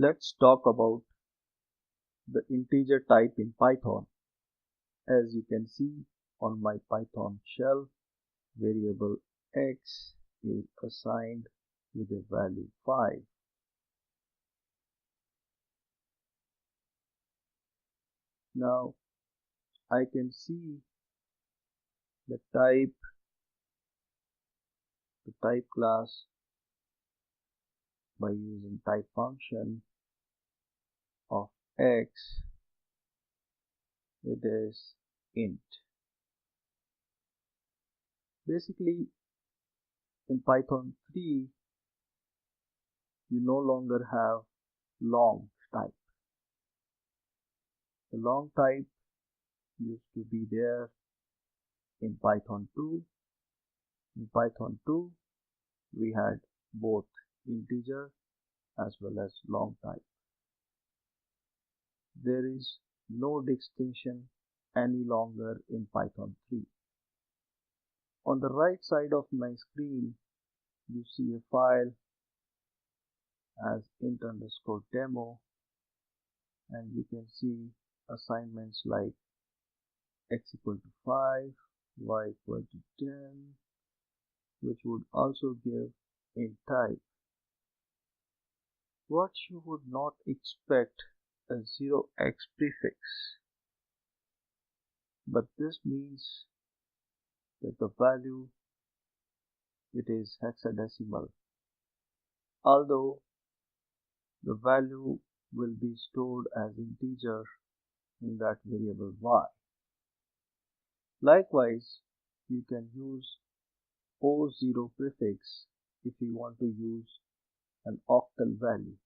Let's talk about the integer type in Python. As you can see on my Python shell, variable x is assigned with a value 5. Now I can see the type class by using type function of x. It is int. Basically, in Python 3, you no longer have long type. The long type used to be there in Python 2. In Python 2, we had both integer as well as long type. There is no distinction any longer in Python 3. On the right side of my screen, you see a file as int_demo, and you can see assignments like x equal to 5, y equal to 10, which would also give int type. What you would not expect a 0x prefix, but this means that the value, it is hexadecimal, although the value will be stored as integer in that variable y. Likewise, you can use O0 prefix if you want to use an octal value.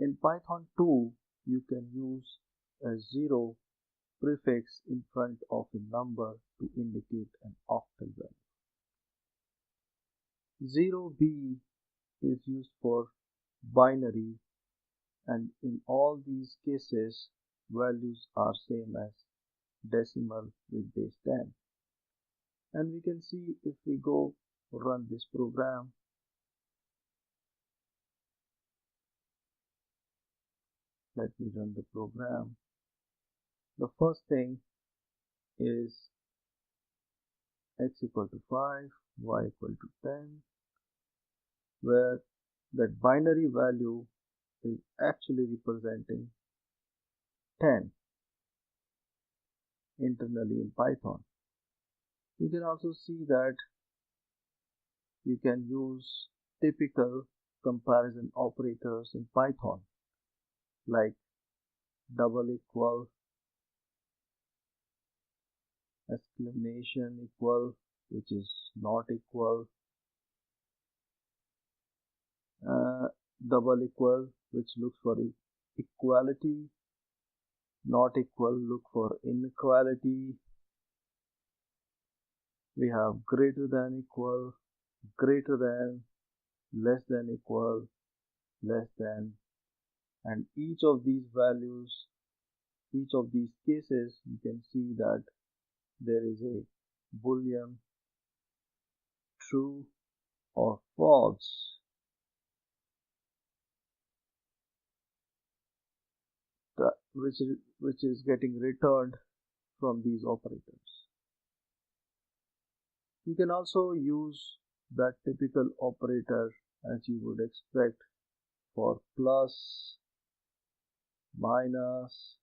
In Python 2, you can use a 0 prefix in front of a number to indicate an octal value. 0b is used for binary, and in all these cases values are same as decimal with base 10. And we can see if we go run this program, let me run the program. The first thing is x equal to 5, y equal to 10, where that binary value is actually representing 10 internally in Python. You can also see that you can use typical comparison operators in Python like double equal, exclamation equal, which is not equal, double equal, which looks for equality, not equal, look for inequality. We have greater than equal, greater than, less than equal, less than, and each of these values, each of these cases, you can see that there is a boolean true or false, which is getting returned from these operators. You can also use that typical operator as you would expect for plus, minus,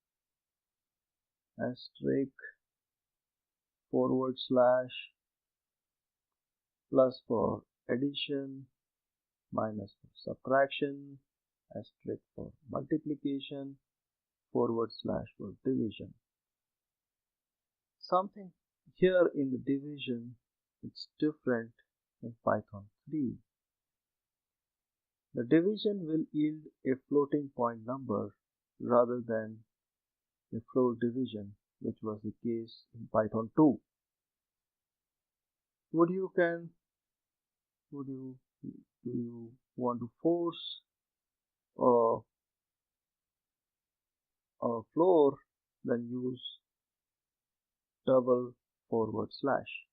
asterisk, forward slash, plus for addition, minus for subtraction, asterisk for multiplication, forward slash for division. Something here in the division, it's different in Python 3. The division will yield a floating point number rather than a float division, which was the case in Python 2. Do you want to force a floor, then use double forward slash,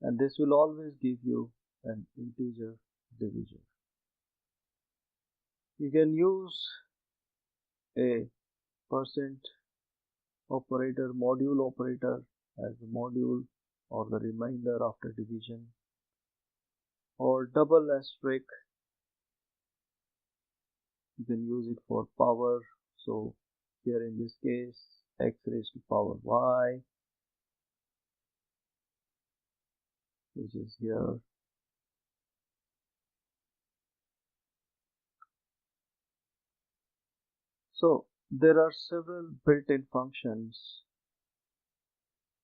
and this will always give you an integer division. You can use a percent operator, module operator as the module or the remainder after division, or double asterisk. You can use it for power. So here in this case, x raised to power y, which is here. So there are several built-in functions.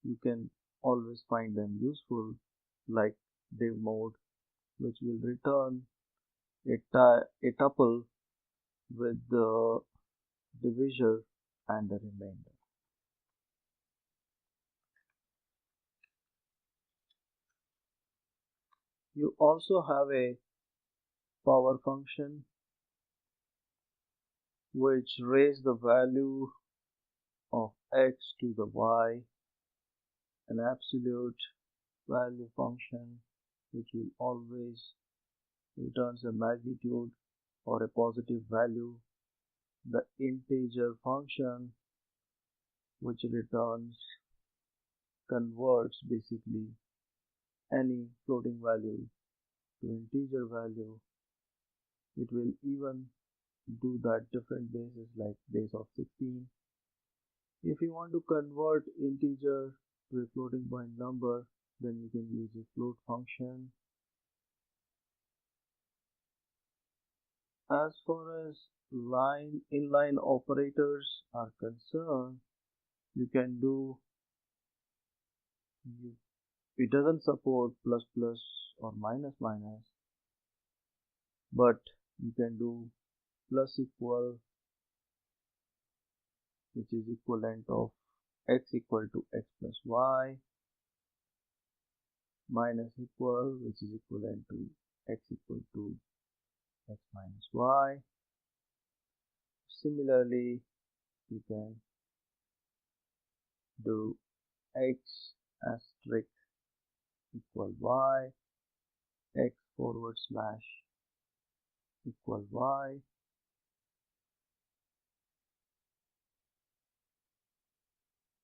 You can always find them useful, like div mode, which will return a tuple with the divisor and the remainder. You also have a power function which raise the value of x to the y, an absolute value function which will always returns a magnitude or a positive value, the integer function which converts basically any floating value to integer value. It will even do that different bases like base of 16. If you want to convert integer to a floating point number, then you can use a float function. As far as inline operators are concerned, you can do, it doesn't support plus plus or minus minus, but you can do plus equal, which is equivalent of x equal to x plus y, minus equal, which is equivalent to x equal to x minus y. Similarly, you can do x asterisk equal y, x forward slash equal y,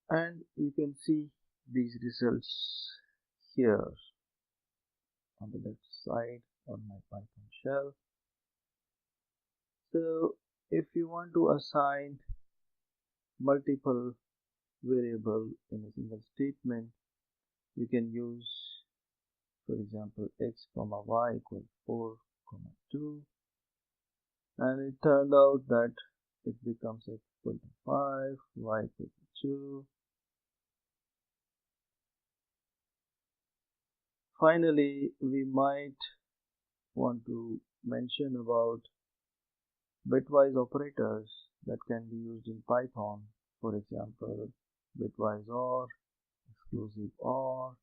and you can see these results here on the left side on my Python shell. So if you want to assign multiple variable in a single statement, you can use, for example, x comma y equals 4 comma 2, and it turned out that it becomes x equal to 5, y equal to 2. Finally, we might want to mention about bitwise operators that can be used in Python. For example, bitwise OR, exclusive OR,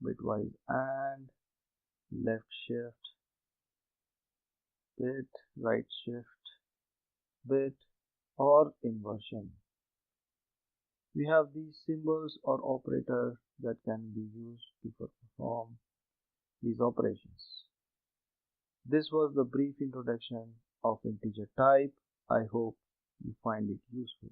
bitwise AND, left shift bit, right shift bit, or inversion. We have these symbols or operators that can be used to perform these operations. This was the brief introduction of integer type. I hope you find it useful.